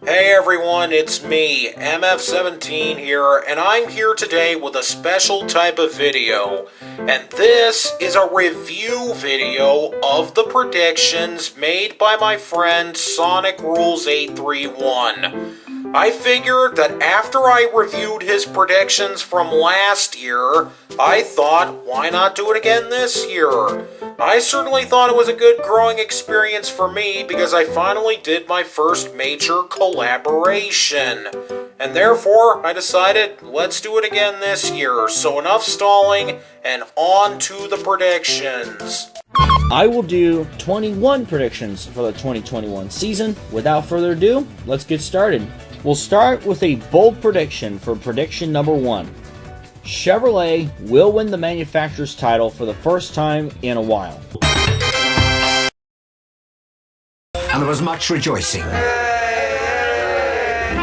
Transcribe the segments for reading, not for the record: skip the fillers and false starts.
Hey everyone, it's me, MF17 here, and I'm here today with a special type of video. And this is a review video of the predictions made by my friend Sonicrules831. I figured that after I reviewed his predictions from last year, I thought, why not do it again this year? I certainly thought it was a good growing experience for me because I finally did my first major collaboration. And therefore, I decided, let's do it again this year. So enough stalling, and on to the predictions. I will do 21 predictions for the 2021 season. Without further ado, let's get started. We'll start with a bold prediction for prediction number 1. Chevrolet will win the manufacturer's title for the first time in a while. And there was much rejoicing.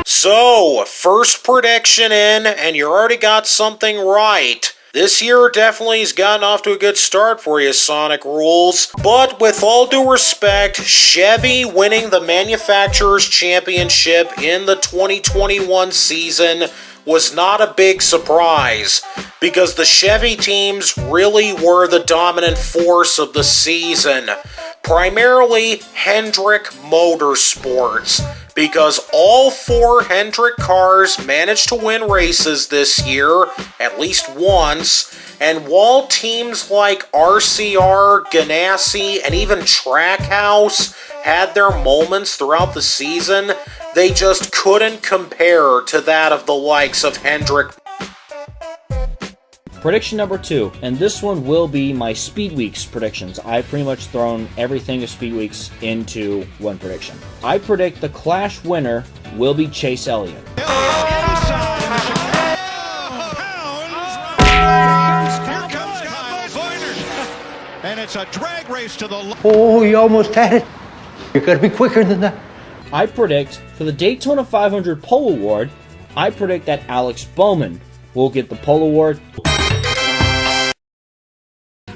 So, first prediction in, and you already got something right. This year definitely has gotten off to a good start for you, Sonic Rules. But with all due respect, Chevy winning the Manufacturers' Championship in the 2021 season was not a big surprise, because the Chevy teams really were the dominant force of the season. Primarily Hendrick Motorsports, because all 4 Hendrick cars managed to win races this year, at least once, and while teams like RCR, Ganassi, and even Trackhouse had their moments throughout the season, they just couldn't compare to that of the likes of Hendrick. Prediction number 2, and this one will be my Speed Weeks predictions. I've pretty much thrown everything of Speed Weeks into one prediction. I predict the Clash winner will be Chase Elliott. And it's a drag race to the... Oh, you almost had it. You gotta be quicker than that. I predict for the Daytona 500 Pole Award, I predict that Alex Bowman will get the Pole Award.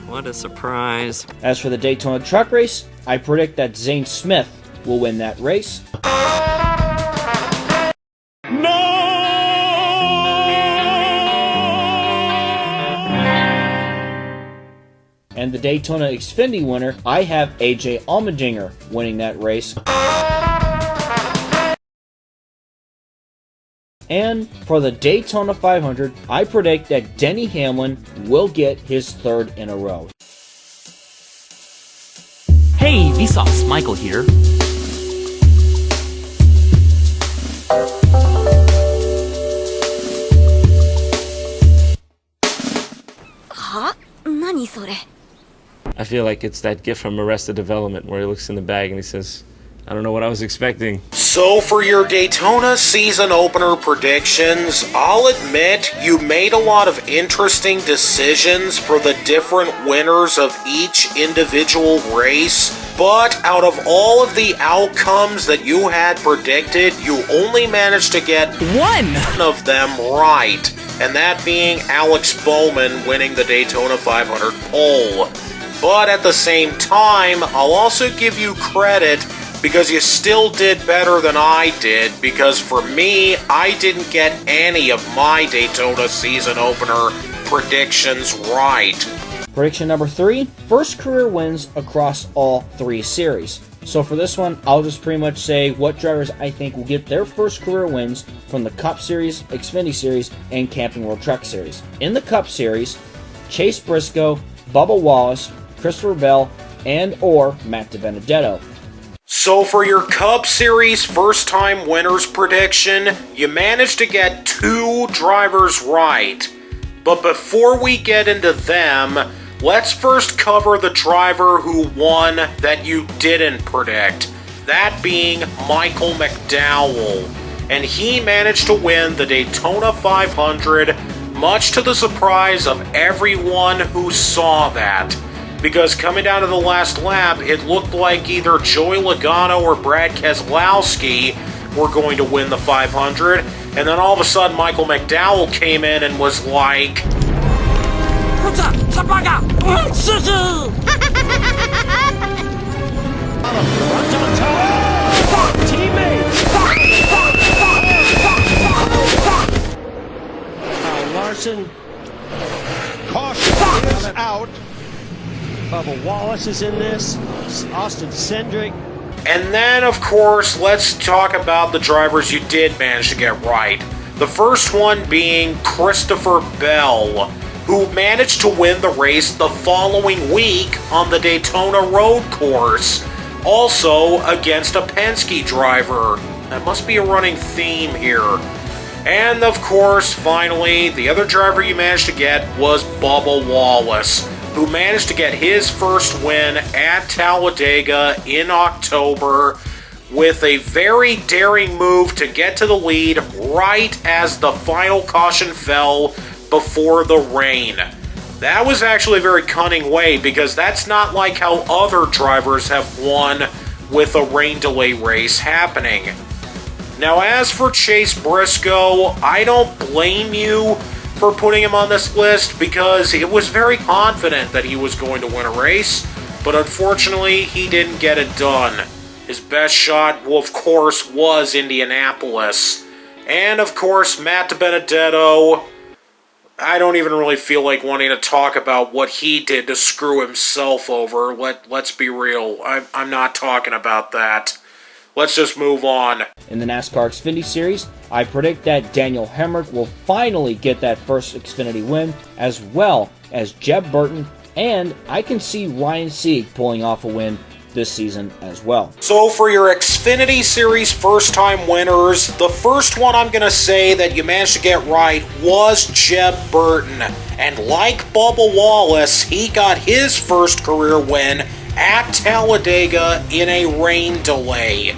What a surprise. As for the Daytona Truck Race, I predict that Zane Smith will win that race. And the Daytona Xfinity winner, I have AJ Allmendinger winning that race. And for the Daytona 500, I predict that Denny Hamlin will get his 3rd in a row. Hey, Vsauce, Michael here. Huh? 何それ? I feel like it's that gift from Arrested Development where he looks in the bag and he says, I don't know what I was expecting. So for your Daytona season opener predictions, I'll admit you made a lot of interesting decisions for the different winners of each individual race, but out of all of the outcomes that you had predicted, you only managed to get one of them right, and that being Alex Bowman winning the Daytona 500 pole. But at the same time, I'll also give you credit because you still did better than I did, because for me, I didn't get any of my Daytona season opener predictions right. Prediction number 3, first career wins across all 3 series. So for this one, I'll just pretty much say what drivers I think will get their first career wins from the Cup Series, Xfinity Series, and Camping World Truck Series. In the Cup Series, Chase Briscoe, Bubba Wallace, Christopher Bell, and or Matt DiBenedetto. So for your Cup Series first-time winners prediction, you managed to get 2 drivers right. But before we get into them, let's first cover the driver who won that you didn't predict. That being Michael McDowell. And he managed to win the Daytona 500, much to the surprise of everyone who saw that. Because coming down to the last lap, it looked like either Joey Logano or Brad Keselowski were going to win the 500, and then all of a sudden Michael McDowell came in and was like... Run to the top! Fuck, teammate! Fuck! Johnson. Caution is out. Bubba Wallace is in this. Austin Cindric. And then, of course, let's talk about the drivers you did manage to get right. The first one being Christopher Bell, who managed to win the race the following week on the Daytona road course, also against a Penske driver. That must be a running theme here. And, of course, finally, the other driver you managed to get was Bubba Wallace, who managed to get his first win at Talladega in October with a very daring move to get to the lead right as the final caution fell before the rain. That was actually a very cunning way, because that's not like how other drivers have won with a rain delay race happening. Now, as for Chase Briscoe, I don't blame you for putting him on this list, because it was very confident that he was going to win a race, but unfortunately he didn't get it done. His best shot, well, of course, was Indianapolis. And, of course, Matt DiBenedetto, I don't even really feel like wanting to talk about what he did to screw himself over. Let's be real. I'm not talking about that. Let's just move on. In the NASCAR Xfinity Series, I predict that Daniel Hemrick will finally get that first Xfinity win, as well as Jeb Burton, and I can see Ryan Sieg pulling off a win this season as well. So for your Xfinity Series first-time winners, the first one I'm going to say that you managed to get right was Jeb Burton. And like Bubba Wallace, he got his first career win at Talladega in a rain delay.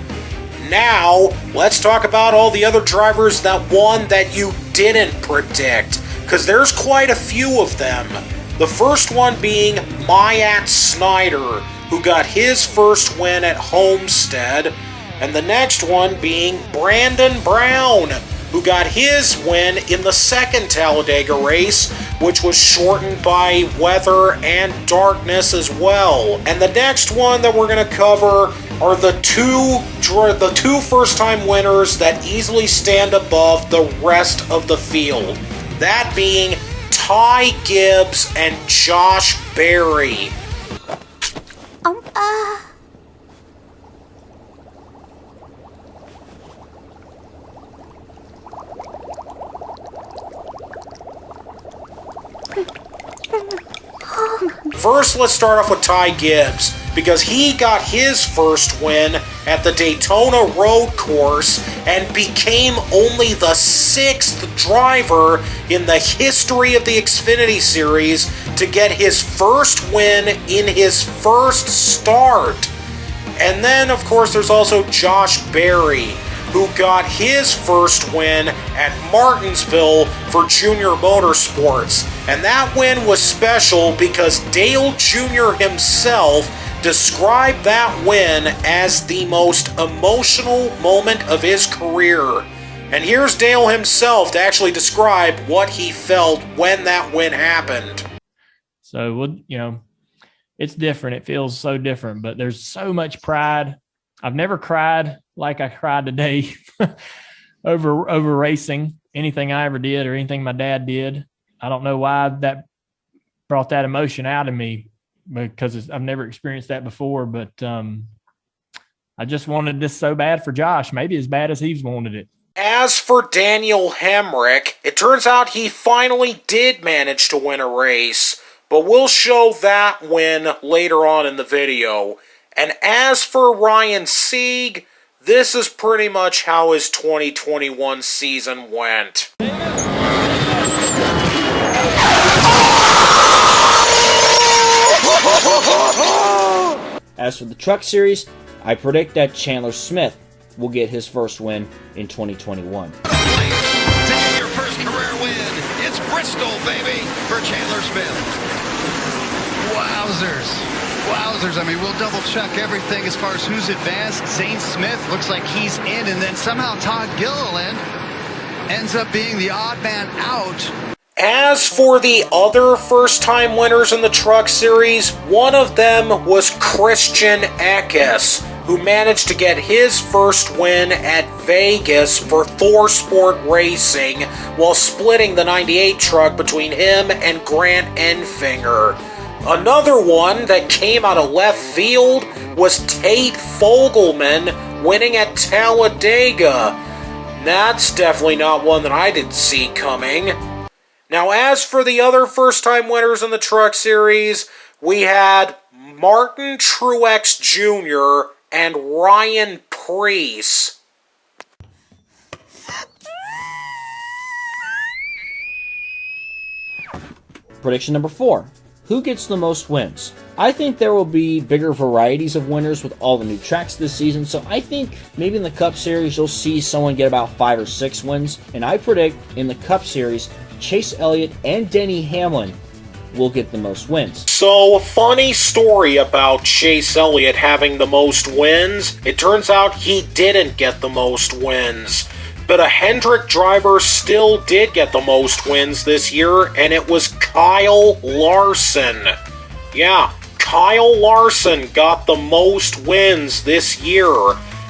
Now, let's talk about all the other drivers that won that you didn't predict, because there's quite a few of them. The first one being Myatt Snider, who got his first win at Homestead, and the next one being Brandon Brown, who got his win in the second Talladega race, which was shortened by weather and darkness as well. And the next one that we're going to cover are the two first-time winners that easily stand above the rest of the field. That being Ty Gibbs and Josh Berry. First, let's start off with Ty Gibbs, because he got his first win at the Daytona road course and became only the 6th driver in the history of the Xfinity Series to get his first win in his first start. And then, of course, there's also Josh Berry, who got his first win at Martinsville for Junior Motorsports. And that win was special because Dale Jr. himself described that win as the most emotional moment of his career. And here's Dale himself to actually describe what he felt when that win happened. So, it's different. It feels so different, but there's so much pride. I've never cried like I cried today over racing, anything I ever did or anything my dad did. I don't know why that brought that emotion out of me, because I've never experienced that before, but I just wanted this so bad for Josh, maybe as bad as he's wanted it. As for Daniel Hemrick, it turns out he finally did manage to win a race, but we'll show that win later on in the video. And as for Ryan Sieg, this is pretty much how his 2021 season went. As for the Truck Series, I predict that Chandler Smith will get his first win in 2021. To get your first career win, it's Bristol, baby, for Chandler Smith. Wowzers. I mean, we'll double check everything as far as who's advanced. Zane Smith looks like he's in, and then somehow Todd Gilliland ends up being the odd man out. As for the other first-time winners in the Truck Series, one of them was Christian Eckes, who managed to get his first win at Vegas for Thor Sport Racing while splitting the 98 truck between him and Grant Enfinger. Another one that came out of left field was Tate Fogelman winning at Talladega. That's definitely not one that I didn't see coming. Now, as for the other first-time winners in the Truck Series, we had Martin Truex Jr. and Ryan Preece. Prediction number 4. Who gets the most wins? I think there will be bigger varieties of winners with all the new tracks this season, so I think maybe in the Cup Series you'll see someone get about 5 or 6 wins, and I predict in the Cup Series, Chase Elliott and Denny Hamlin will get the most wins. So, a funny story about Chase Elliott having the most wins. It turns out he didn't get the most wins. But a Hendrick driver still did get the most wins this year, and it was Kyle Larson. Yeah, Kyle Larson got the most wins this year,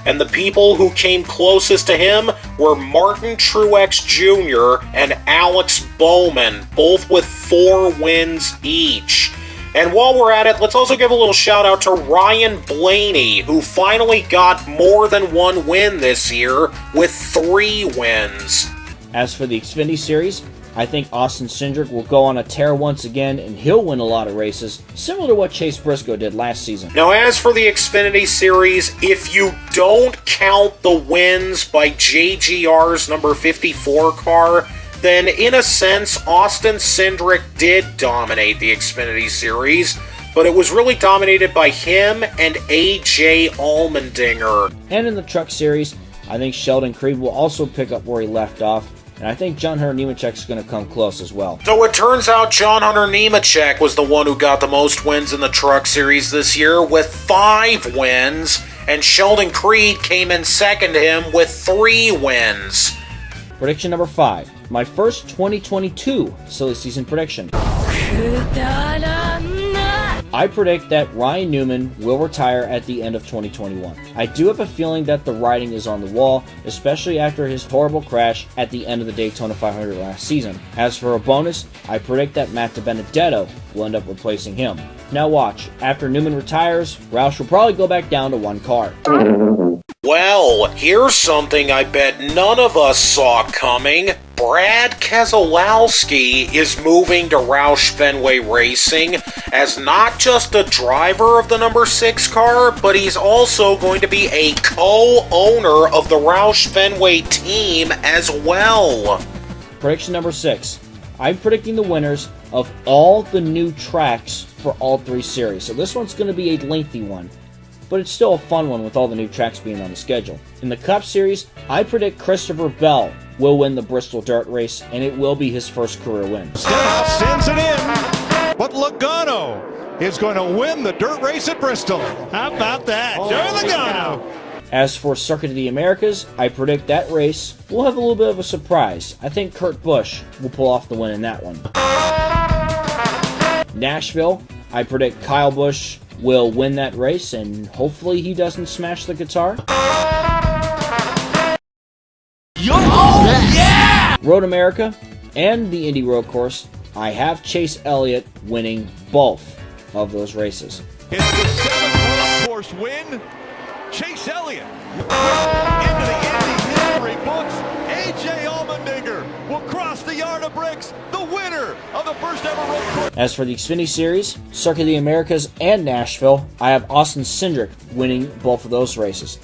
and the people who came closest to him were Martin Truex Jr. and Alex Bowman, both with 4 wins each. And while we're at it, let's also give a little shout out to Ryan Blaney, who finally got more than 1 win this year with 3 wins. As for the Xfinity Series, I think Austin Cindric will go on a tear once again, and he'll win a lot of races, similar to what Chase Briscoe did last season. Now, as for the Xfinity Series, if you don't count the wins by JGR's number 54 car, then in a sense, Austin Cindric did dominate the Xfinity Series, but it was really dominated by him and AJ Allmendinger. And in the Truck Series, I think Sheldon Creed will also pick up where he left off, and I think John Hunter Nemechek is going to come close as well. So it turns out John Hunter Nemechek was the one who got the most wins in the Truck Series this year with 5 wins, and Sheldon Creed came in second to him with 3 wins. Prediction number 5. My first 2022 silly season prediction. I predict that Ryan Newman will retire at the end of 2021. I do have a feeling that the writing is on the wall, especially after his horrible crash at the end of the Daytona 500 last season. As for a bonus, I predict that Matt DiBenedetto will end up replacing him. Now watch, after Newman retires, Roush will probably go back down to 1 car. Well, here's something I bet none of us saw coming. Brad Keselowski is moving to Roush Fenway Racing as not just a driver of the number 6 car, but he's also going to be a co-owner of the Roush Fenway team as well. Prediction number 6. I'm predicting the winners of all the new tracks for all 3 series. So this one's going to be a lengthy one, but it's still a fun one with all the new tracks being on the schedule. In the Cup Series, I predict Christopher Bell will win the Bristol Dirt Race, and it will be his first career win. Stenhouse sends it in, but Logano is going to win the dirt race at Bristol. How about that? Joey Logano. As for Circuit of the Americas, I predict that race will have a little bit of a surprise. I think Kurt Busch will pull off the win in that one. Nashville, I predict Kyle Busch will win that race, and hopefully he doesn't smash the guitar. Road America and the Indy Road Course, I have Chase Elliott winning both of those races. It's the 7th road course win. Chase Elliott into the Indy history books. AJ Allmendinger will cross the yard of bricks, the winner of the first ever road course. As for the Xfinity Series, Circuit of the Americas, and Nashville, I have Austin Cindric winning both of those races.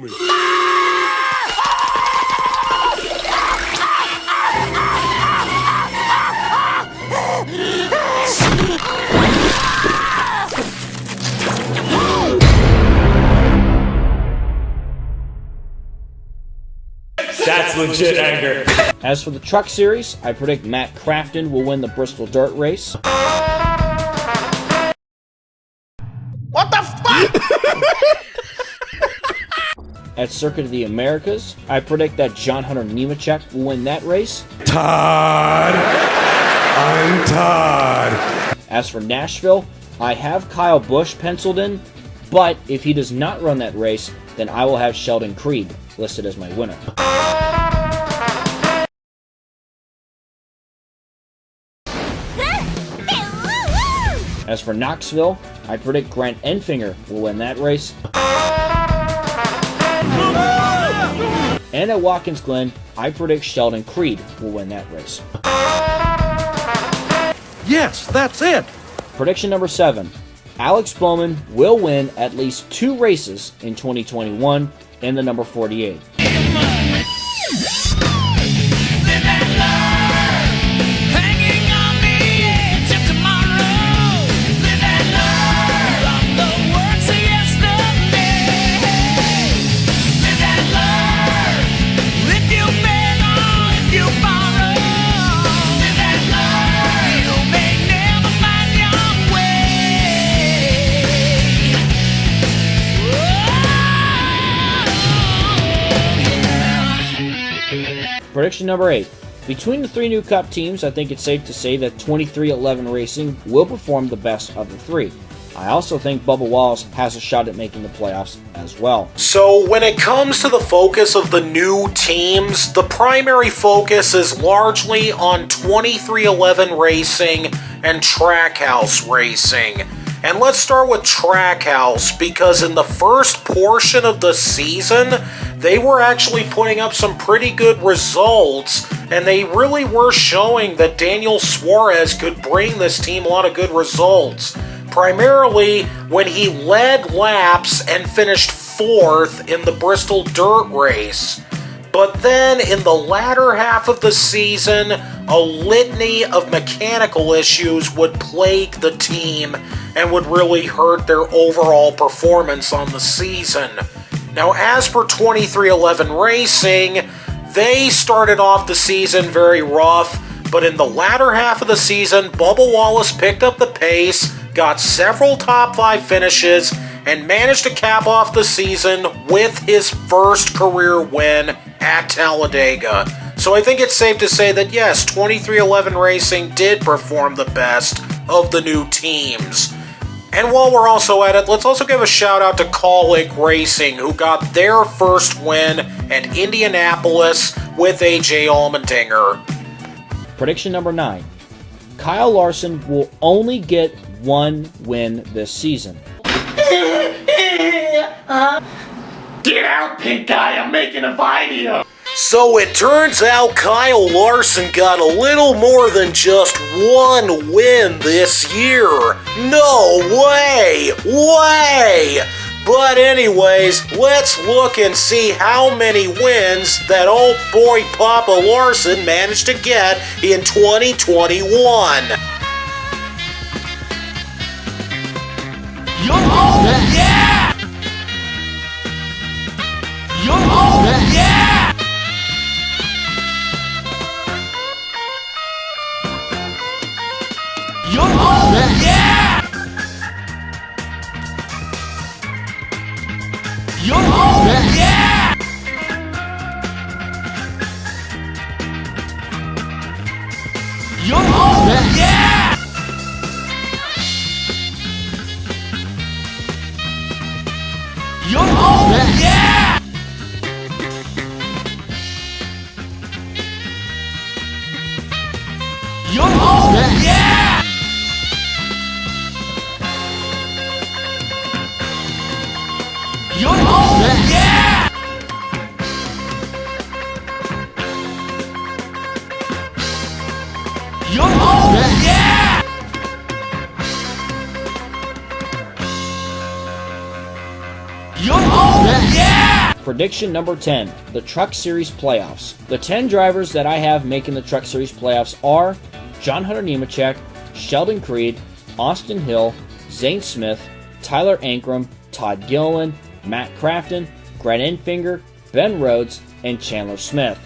That's legit anger. As for the Truck Series, I predict Matt Crafton will win the Bristol Dirt Race. What the fuck? At Circuit of the Americas, I predict that John Hunter Nemechek will win that race. Todd. I'm Todd. As for Nashville, I have Kyle Busch penciled in, but if he does not run that race, then I will have Sheldon Creed listed as my winner. As for Knoxville, I predict Grant Enfinger will win that race. And at Watkins Glen, I predict Sheldon Creed will win that race. Yes, that's it. Prediction number 7. Alex Bowman will win at least 2 races in 2021 in the number 48. Prediction number 8. Between the 3 new Cup teams, I think it's safe to say that 2311 Racing will perform the best of the 3. I also think Bubba Wallace has a shot at making the playoffs as well. So when it comes to the focus of the new teams, the primary focus is largely on 2311 Racing and Trackhouse Racing. And let's start with Trackhouse, because in the first portion of the season, they were actually putting up some pretty good results, and they really were showing that Daniel Suarez could bring this team a lot of good results. Primarily when he led laps and finished 4th in the Bristol Dirt Race. But then in the latter half of the season, a litany of mechanical issues would plague the team and would really hurt their overall performance on the season. Now, as for 2311 Racing, they started off the season very rough, but in the latter half of the season, Bubba Wallace picked up the pace, got several top 5 finishes, and managed to cap off the season with his first career win at Talladega. So I think it's safe to say that yes, 2311 Racing did perform the best of the new teams. And while we're also at it, let's also give a shout out to Call Lake Racing, who got their first win at Indianapolis with AJ Allmendinger. Prediction number 9. Kyle Larson will only get 1 win this season. Get out, pink guy, I'm making a video. So it turns out Kyle Larson got a little more than just 1 win this year. No way! But anyways, let's look and see how many wins that old boy Papa Larson managed to get in 2021. Yeah! Yeah! Prediction number 10, the Truck Series Playoffs. The 10 drivers that I have making the Truck Series Playoffs are John Hunter Nemechek, Sheldon Creed, Austin Hill, Zane Smith, Tyler Ankrum, Todd Gilliland, Matt Crafton, Grant Enfinger, Ben Rhodes, and Chandler Smith.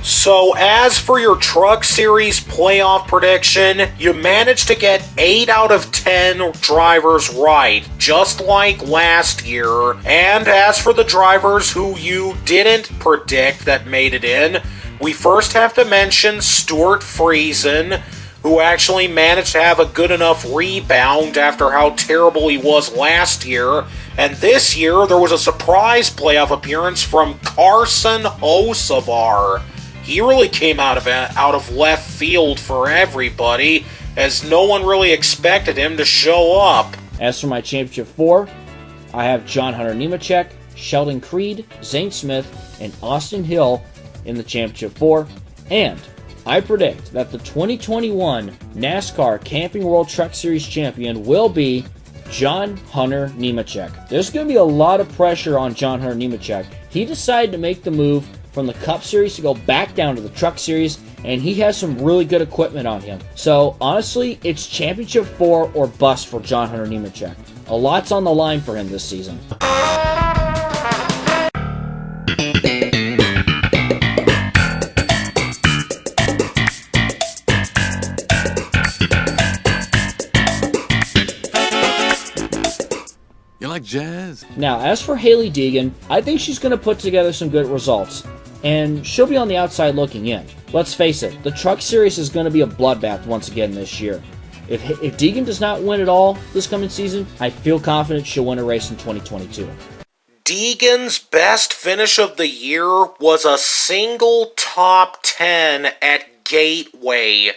So as for your Truck Series playoff prediction, you managed to get 8 out of 10 drivers right, just like last year. And as for the drivers who you didn't predict that made it in, we first have to mention Stuart Friesen, who actually managed to have a good enough rebound after how terrible he was last year. And this year, there was a surprise playoff appearance from Carson Hocevar. He really came out of left field for everybody, as no one really expected him to show up. As for my Championship 4, I have John Hunter Nemechek, Sheldon Creed, Zane Smith, and Austin Hill in the Championship 4, and I predict that the 2021 NASCAR Camping World Truck Series champion will be John Hunter Nemechek. There's going to be a lot of pressure on John Hunter Nemechek. He decided to make the move from the Cup Series to go back down to the Truck Series, and he has some really good equipment on him. So, honestly, it's Championship 4 or bust for John Hunter Nemechek. A lot's on the line for him this season. You like jazz? Now, as for Hailie Deegan, I think she's going to put together some good results, and she'll be on the outside looking in. Let's face it, the Truck Series is going to be a bloodbath once again this year. If Deegan does not win it all this coming season, I feel confident she'll win a race in 2022. Deegan's best finish of the year was a single top 10 at Gateway.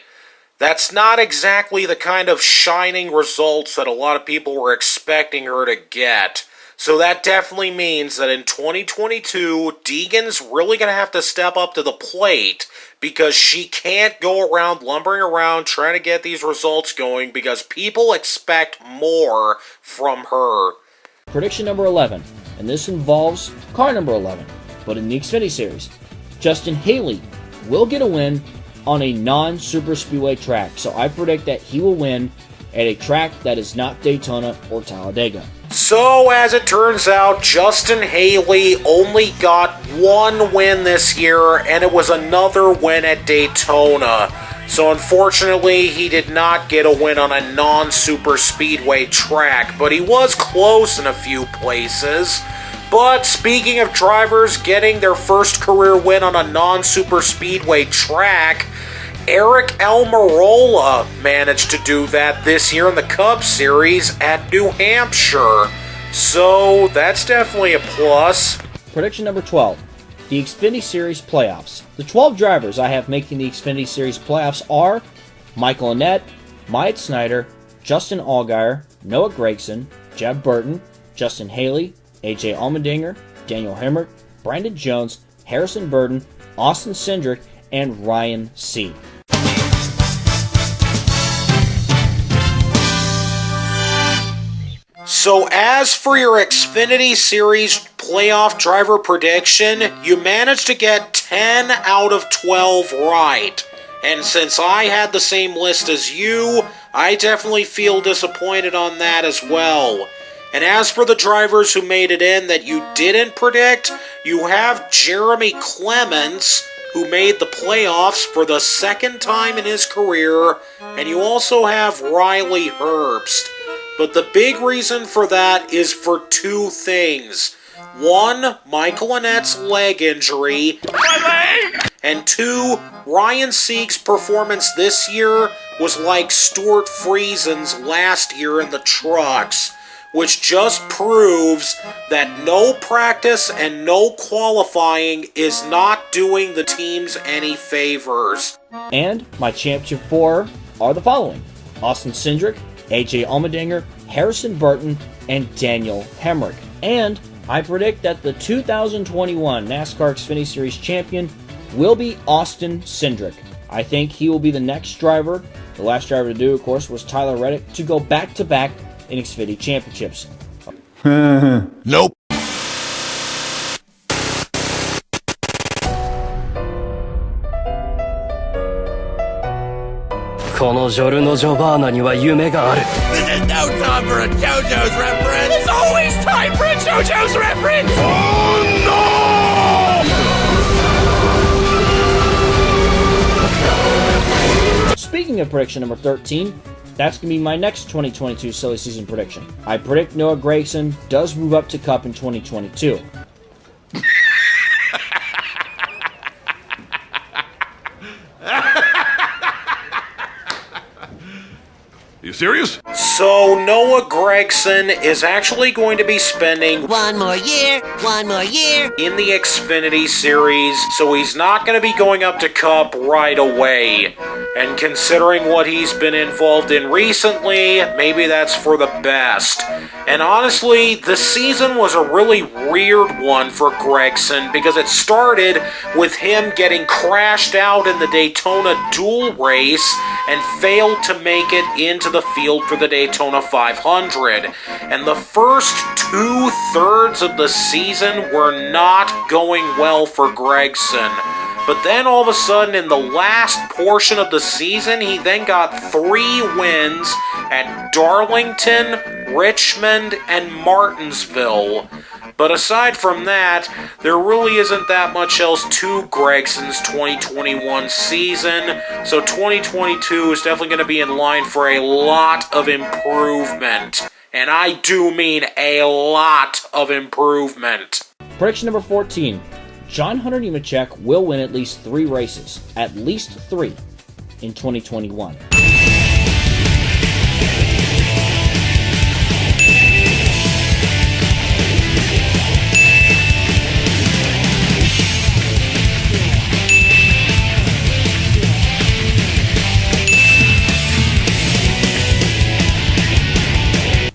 That's not exactly the kind of shining results that a lot of people were expecting her to get. So that definitely means that in 2022, Deegan's really going to have to step up to the plate, because she can't go around lumbering around trying to get these results going, because people expect more from her. Prediction number 11, and this involves car number 11, but in the Xfinity Series. Justin Haley will get a win on a non-super speedway track, so I predict that he will win at a track that is not Daytona or Talladega. So, as it turns out, Justin Haley only got one win this year, and it was another win at Daytona. So, unfortunately, he did not get a win on a non-super speedway track, but he was close in a few places. But speaking of drivers getting their first career win on a non-super speedway track, Eric Almirola managed to do that this year in the Cup Series at New Hampshire. So that's definitely a plus. Prediction number 12, the Xfinity Series playoffs. The 12 drivers I have making the Xfinity Series playoffs are Michael Annett, Myatt Snyder, Justin Allgaier, Noah Gragson, Jeb Burton, Justin Haley, AJ Allmendinger, Daniel Hemrick, Brandon Jones, Harrison Burton, Austin Cindric, and Ryan Sieg. So as for your Xfinity Series playoff driver prediction, you managed to get 10 out of 12 right. And since I had the same list as you, I definitely feel disappointed on that as well. And as for the drivers who made it in that you didn't predict, you have Jeremy Clements, who made the playoffs for the second time in his career, and you also have Riley Herbst. But the big reason for that is for two things. One, Michael Annett's leg injury, and two, Ryan Sieg's performance this year was like Stuart Friesen's last year in the trucks, which just proves that no practice and no qualifying is not doing the teams any favors. And my Championship 4 are the following: Austin Cindric, AJ Allmendinger, Harrison Burton, and Daniel Hemrick. And I predict that the 2021 NASCAR Xfinity Series champion will be Austin Cindric. I think he will be the next driver. The last driver to do, of course, was Tyler Reddick, to go back-to-back in Xfinity championships. Nope. このジョルノ・ジョバーナには夢がある。 This is no time for a JoJo's reference. There's always time for a JoJo's reference. Oh no! Speaking of prediction number 13, that's going to be my next 2022 silly season prediction. I predict Noah Gragson does move up to Cup in 2022. serious? So Noah Gragson is actually going to be spending one more year in the Xfinity series, so he's not going to be going up to Cup right away. And considering what he's been involved in recently, maybe that's for the best. And honestly, the season was a really weird one for Gragson because it started with him getting crashed out in the Daytona duel race and failed to make it into the field for the Daytona 500. And the first 2/3 of the season were not going well for Gragson. But then all of a sudden, in the last portion of the season, he then got 3 wins at Darlington, Richmond, and Martinsville. But aside from that, there really isn't that much else to Gragson's 2021 season, so 2022 is definitely going to be in line for a lot of improvement. And I do mean a lot of improvement. Prediction number 14. John Hunter Nemechek will win at least 3 races, at least 3, in 2021.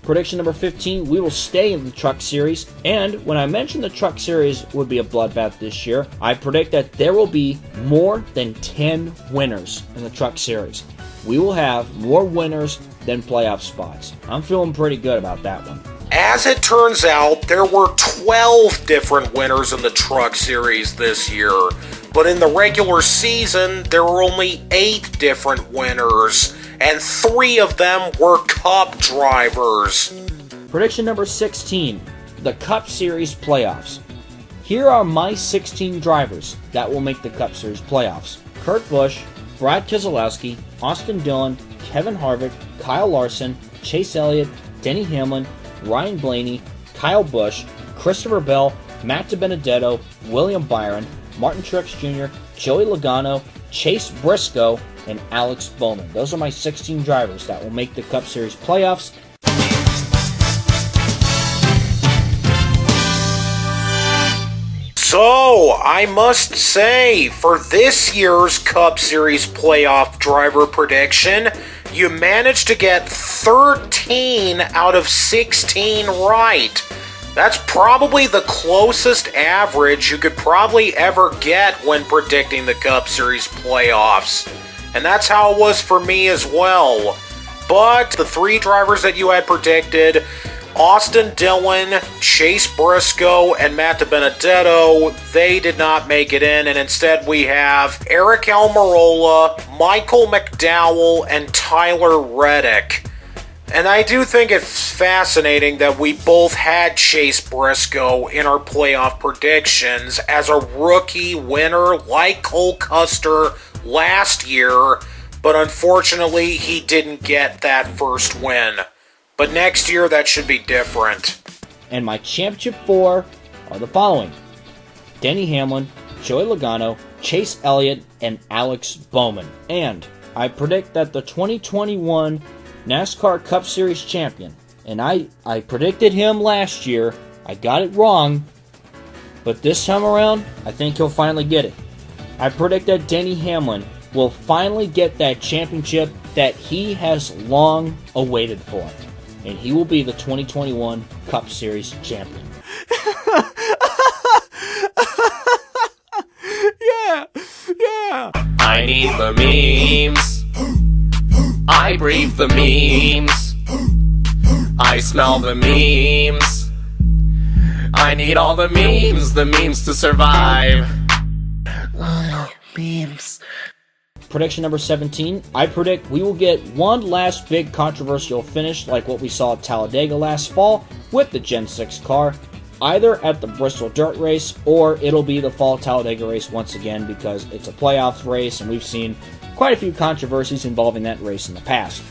Prediction number 15, we will stay in the Truck Series, and when I mentioned the Truck Series would be a bloodbath this year, I predict that there will be more than 10 winners in the Truck Series. We will have more winners than playoff spots. I'm feeling pretty good about that one. As it turns out, there were 12 different winners in the Truck Series this year, but in the regular season, there were only 8 different winners, and 3 of them were Cup drivers. Prediction number 16, the Cup Series playoffs. Here are my 16 drivers that will make the Cup Series playoffs. Kurt Busch, Brad Keselowski, Austin Dillon, Kevin Harvick, Kyle Larson, Chase Elliott, Denny Hamlin, Ryan Blaney, Kyle Busch, Christopher Bell, Matt DiBenedetto, William Byron, Martin Truex Jr., Joey Logano, Chase Briscoe, and Alex Bowman. Those are my 16 drivers that will make the Cup Series playoffs. So, I must say, for this year's Cup Series playoff driver prediction, you managed to get 13 out of 16 right. That's probably the closest average you could probably ever get when predicting the Cup Series playoffs. And that's how it was for me as well. But the 3 drivers that you had predicted, Austin Dillon, Chase Briscoe, and Matt DiBenedetto, they did not make it in, and instead we have Eric Almirola, Michael McDowell, and Tyler Reddick. And I do think it's fascinating that we both had Chase Briscoe in our playoff predictions as a rookie winner like Cole Custer last year, but unfortunately he didn't get that first win. But next year that should be different. And my championship 4 are the following: Denny Hamlin, Joey Logano, Chase Elliott, and Alex Bowman. And I predict that the 2021 NASCAR Cup Series champion, and I predicted him last year, I got it wrong, but this time around, I think he'll finally get it. I predict that Denny Hamlin will finally get that championship that he has long awaited for, and he will be the 2021 Cup Series champion. Yeah. I need the memes. I breathe the memes. I smell the memes. I need all the memes to survive. Memes. Prediction number 17, I predict we will get one last big controversial finish like what we saw at Talladega last fall with the Gen 6 car, either at the Bristol Dirt Race or it'll be the Fall Talladega race once again because it's a playoffs race and we've seen quite a few controversies involving that race in the past.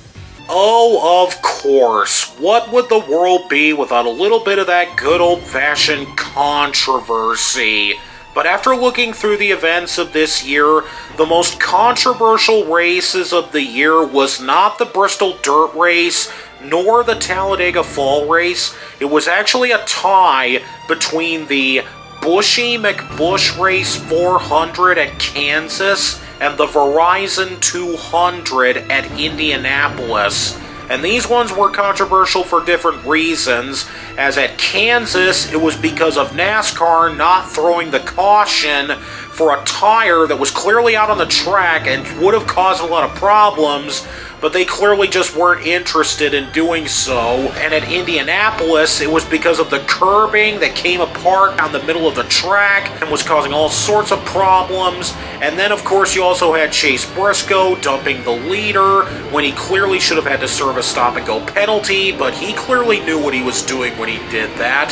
Oh, of course. What would the world be without a little bit of that good old-fashioned controversy? But after looking through the events of this year, the most controversial races of the year was not the Bristol Dirt Race, nor the Talladega Fall Race. It was actually a tie between the Bushy McBush Race 400 at Kansas and the Verizon 200 at Indianapolis. And these ones were controversial for different reasons, as at Kansas, it was because of NASCAR not throwing the caution for a tire that was clearly out on the track and would have caused a lot of problems, but they clearly just weren't interested in doing so. And at Indianapolis, it was because of the curbing that came apart down the middle of the track and was causing all sorts of problems. And then, of course, you also had Chase Briscoe dumping the leader when he clearly should have had to serve a stop-and-go penalty, but he clearly knew what he was doing when he did that.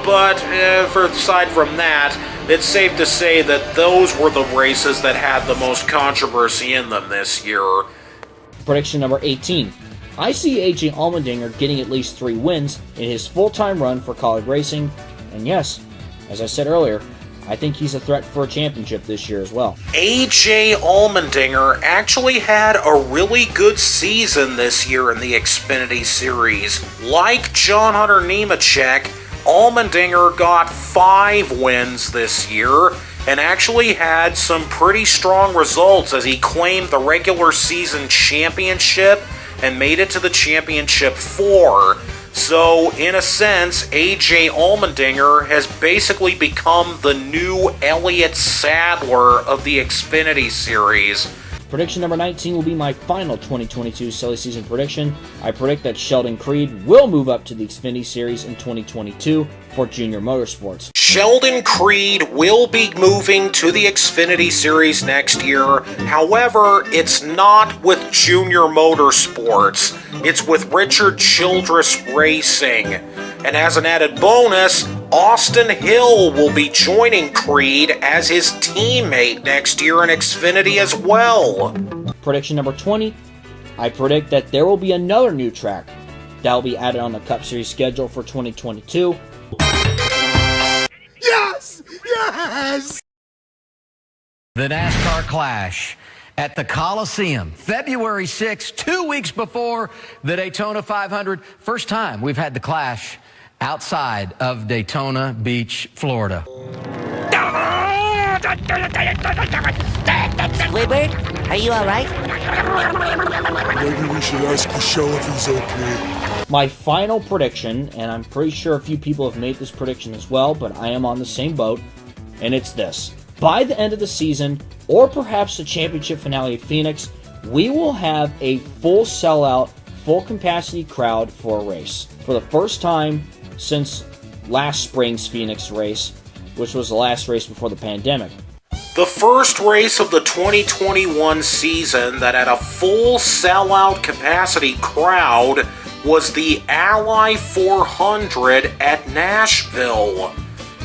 But aside from that, it's safe to say that those were the races that had the most controversy in them this year. Prediction number 18. I see AJ Allmendinger getting at least 3 wins in his full-time run for college racing, and yes, as I said earlier, I think he's a threat for a championship this year as well. AJ Allmendinger actually had a really good season this year in the Xfinity Series. Like John Hunter Nemechek, Allmendinger got 5 wins this year, and actually had some pretty strong results as he claimed the regular season championship and made it to the championship 4. So, in a sense, AJ Allmendinger has basically become the new Elliott Sadler of the Xfinity Series. Prediction number 19 will be my final 2022 silly season prediction. I predict that Sheldon Creed will move up to the Xfinity Series in 2022 for Junior Motorsports. Sheldon Creed will be moving to the Xfinity Series next year. However, it's not with Junior Motorsports. It's with Richard Childress Racing. And as an added bonus, Austin Hill will be joining Creed as his teammate next year in Xfinity as well. Prediction number 20, I predict that there will be another new track that will be added on the Cup Series schedule for 2022. Yes! Yes! The NASCAR Clash at the Coliseum, February 6th, 2 weeks before the Daytona 500. First time we've had the Clash outside of Daytona Beach, Florida. Squidward, are you alright? Maybe we should ask Michelle if he's okay. My final prediction, and I'm pretty sure a few people have made this prediction as well, but I am on the same boat, and it's this. By the end of the season, or perhaps the championship finale at Phoenix, we will have a full sellout, full capacity crowd for a race. For the first time since last spring's Phoenix race, which was the last race before the pandemic. The first race of the 2021 season that had a full sellout capacity crowd was the Ally 400 at Nashville.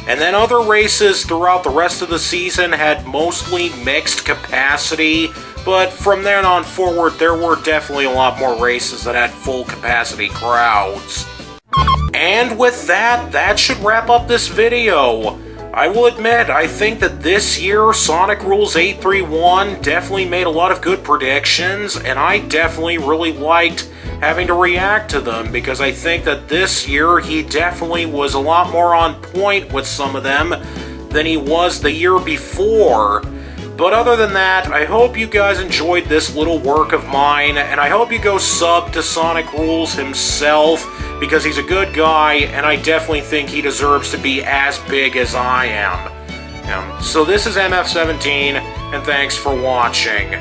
And then other races throughout the rest of the season had mostly mixed capacity, but from then on forward there were definitely a lot more races that had full capacity crowds. And with that, that should wrap up this video. I will admit, I think that this year Sonicrules831 definitely made a lot of good predictions, and I definitely really liked having to react to them, because I think that this year he definitely was a lot more on point with some of them than he was the year before. But other than that, I hope you guys enjoyed this little work of mine, and I hope you go sub to Sonic Rules himself, because he's a good guy, and I definitely think he deserves to be as big as I am. So this is MF17, and thanks for watching.